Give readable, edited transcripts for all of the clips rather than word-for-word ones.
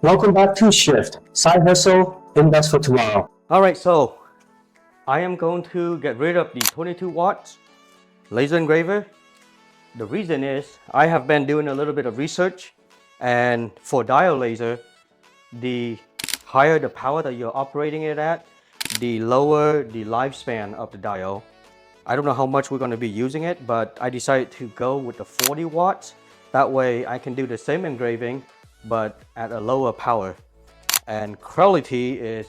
Welcome back to Shift, Side Hustle, Invest for Tomorrow. All right, so I am going to get rid of the 22 watts laser engraver. The reason is I have been doing a little bit of research, and for diode laser, the higher the power that you're operating it at, the lower the lifespan of the diode. I don't know how much we're going to be using it, but I decided to go with the 40 watts. That way I can do the same engraving, but at a lower power. And Creality is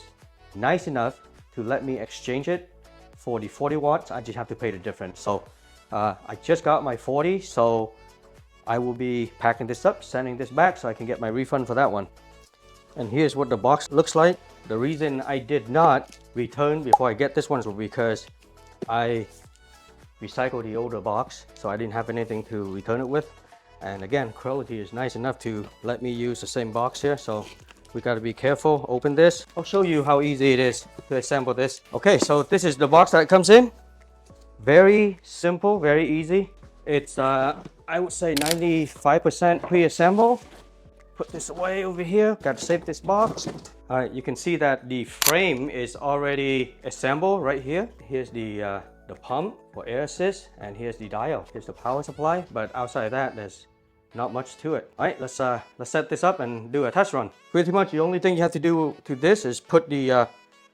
nice enough to let me exchange it for the 40 watts. I just have to pay the difference. So I just got my 40, so I will be packing this up, sending this back so I can get my refund for that one. And here's what the box looks like. The reason I did not return before I get this one was because I recycled the older box, so I didn't have anything to return it with. And again, Creality is nice enough to let me use the same box here, so we got to be careful. Open this. I'll show you how easy it is to assemble this. Okay, so this is the box that it comes in. Very simple, very easy. It's I would say 95% pre-assembled. Put this away over here. Got to save this box. All right, you can see that the frame is already assembled right here. Here's the pump for air assist, and here's the diode. Here's the power supply, but outside of that, there's not much to it. All right, let's set this up and do a test run. Pretty much the only thing you have to do to this is put the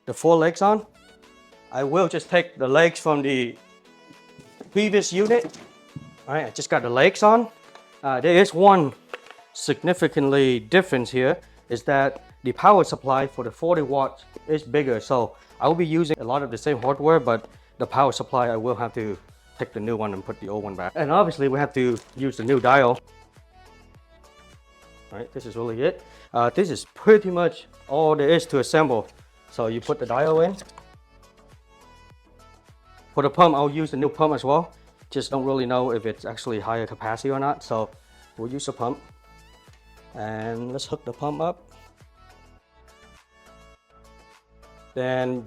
4 legs on. I will just take the legs from the previous unit. All right, I just got the legs on. There is one significantly difference here, is that the power supply for the 40 watts is bigger. So I will be using a lot of the same hardware, but the power supply, I will have to take the new one and put the old one back. And obviously we have to use the new dial. All right, this is really it. This is pretty much all there is to assemble. So you put the dial in. For the pump, I'll use the new pump as well. Just don't really know if it's actually higher capacity or not. So we'll use the pump. And let's hook the pump up. Then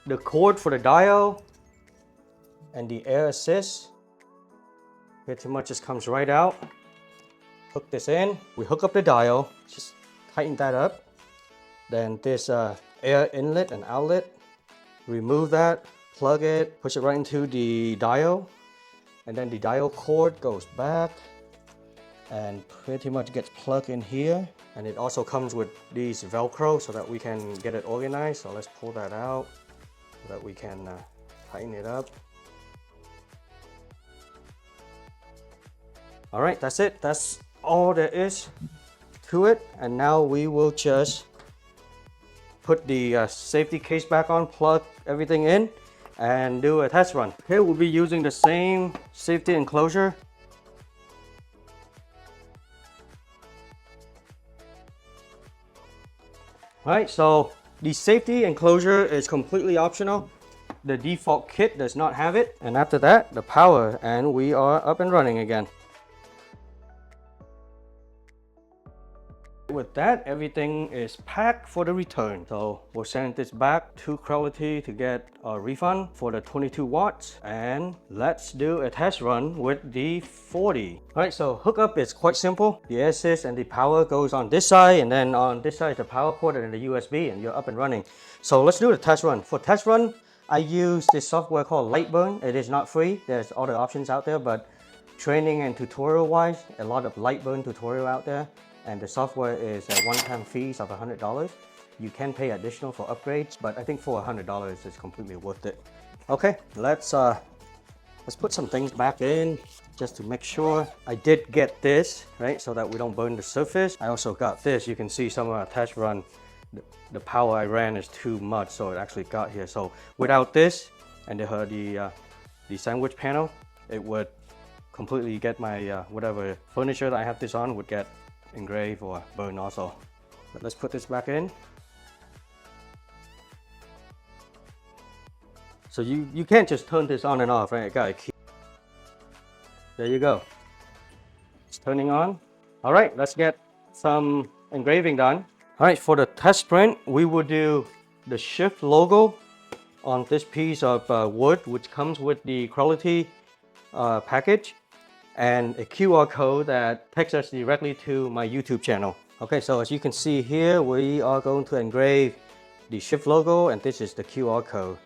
the cord for the dial and the air assist pretty much just comes right out. Hook this in. We hook up the dial, just tighten that up. Then this air inlet and outlet, remove that, plug it, push it right into the dial, and then the dial cord goes back and pretty much gets plugged in here. And it also comes with these Velcro so that we can get it organized. So let's pull that out so that we can tighten it up. All right, that's it. That's all there is to it. And now we will just put the safety case back on, plug everything in, and do a test run. Here we'll be using the same safety enclosure. All right, so the safety enclosure is completely optional. The default kit does not have it. And after that, the power, and we are up and running again. With that, everything is packed for the return. So we'll send this back to Creality to get a refund for the 22 watts. And let's do a test run with the 40. All right, so hookup is quite simple. The air assist and the power goes on this side, and then on this side is the power cord and the USB, and you're up and running. So let's do the test run. For test run, I use this software called Lightburn. It is not free. There's other options out there, but training and tutorial wise, a lot of Lightburn tutorial out there. And the software is a one-time fees of $100. You can pay additional for upgrades, but I think for $100 it's completely worth it. Okay, let's put some things back in just to make sure. I did get this, right, so that we don't burn the surface. I also got this. You can see some of our test run, the power I ran is too much, so it actually got here. So without this and the sandwich panel, it would completely get my whatever furniture that I have this on would get engrave or burn also. But let's put this back in. So you can't just turn this on and off, right? There you go. It's turning on. All right, let's get some engraving done. All right, for the test print, we will do the Shift logo on this piece of wood, which comes with the Creality package, and a QR code that takes us directly to my YouTube channel. Okay, so as you can see here, we are going to engrave the shift logo, and this is the QR code.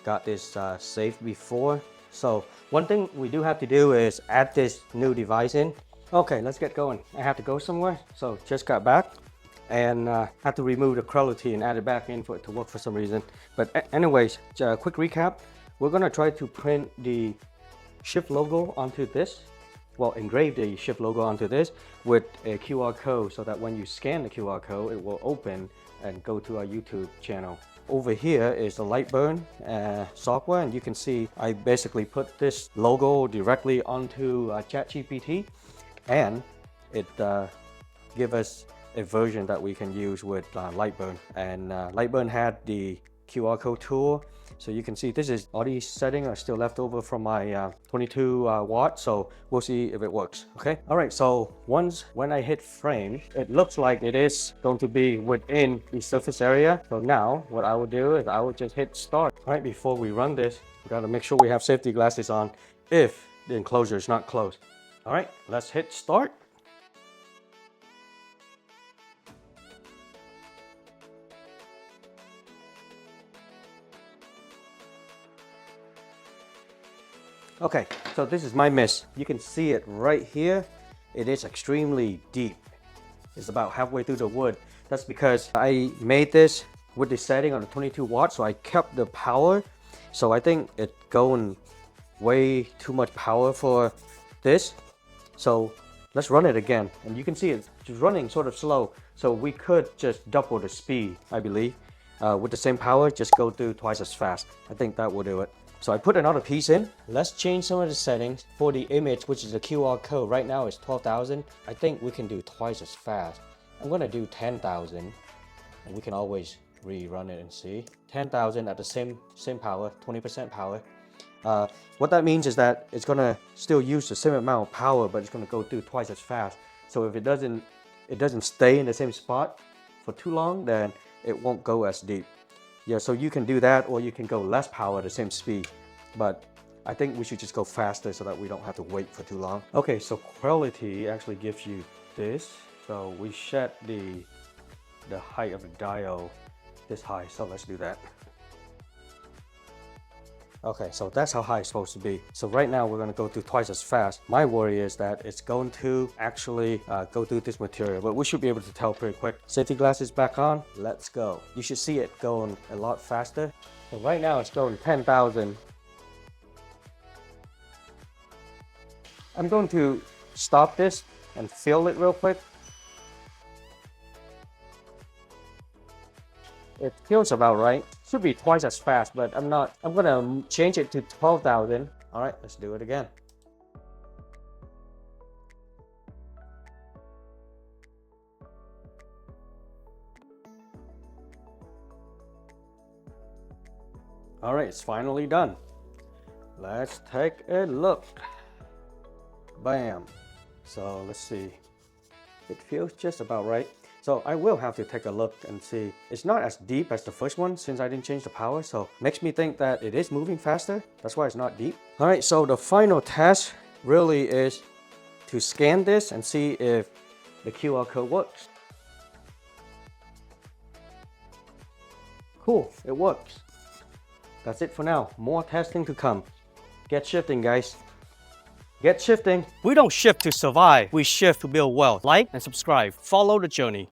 Got this saved before. So one thing we do have to do is add this new device in. Okay, let's get going. I have to go somewhere, so just got back and had to remove the Creality and add it back in for it to work for some reason. But anyways, quick recap. We're gonna try to print the shift logo onto this. Well, engrave the shift logo onto this with a QR code so that when you scan the QR code, it will open and go to our YouTube channel. Over here is the Lightburn software, and you can see I basically put this logo directly onto ChatGPT, and it gives us a version that we can use with Lightburn. And Lightburn had the QR code tool, so you can see this is all these settings are still left over from my 22 watt, so we'll see if it works. Okay, all right, so when I hit frame, it looks like it is going to be within the surface area. So now what I will do is I will just hit start. All right, before we run this, we got to make sure we have safety glasses on if the enclosure is not closed. All right, let's hit start. Okay, so this is my miss. You can see it right here. It is extremely deep. It's about halfway through the wood. That's because I made this with the setting on the 22 watts, so I kept the power. So I think it's going way too much power for this. So let's run it again. And you can see it's just running sort of slow. So we could just double the speed, I believe. With the same power, just go through twice as fast. I think that will do it. So I put another piece in. Let's change some of the settings. For the image, which is a QR code, right now it's 12,000. I think we can do twice as fast. I'm gonna do 10,000, and we can always rerun it and see. 10,000 at the same power, 20% power. What that means is that it's gonna still use the same amount of power, but it's gonna go through twice as fast. So if it doesn't stay in the same spot for too long, then it won't go as deep. Yeah, so you can do that, or you can go less power at the same speed. But I think we should just go faster so that we don't have to wait for too long. Okay, so Creality actually gives you this. So we set the height of the dial this high, so let's do that. Okay, so that's how high it's supposed to be. So right now we're gonna go through twice as fast. My worry is that it's going to actually go through this material, but we should be able to tell pretty quick. Safety glasses back on, let's go. You should see it going a lot faster. So right now it's going 10,000. I'm going to stop this and fill it real quick. It feels about right. Should be twice as fast, but I'm gonna change it to 12,000. All right, let's do it again. All right, it's finally done. Let's take a look. Bam. So let's see. It feels just about right. So I will have to take a look and see. It's not as deep as the first one since I didn't change the power, so makes me think that it is moving faster. That's why it's not deep. All right, so the final test really is to scan this and see if the QR code works. Cool, it works. That's it for now. More testing to come. Get shifting, guys. Get shifting. We don't shift to survive. We shift to build wealth. Like and subscribe. Follow the journey.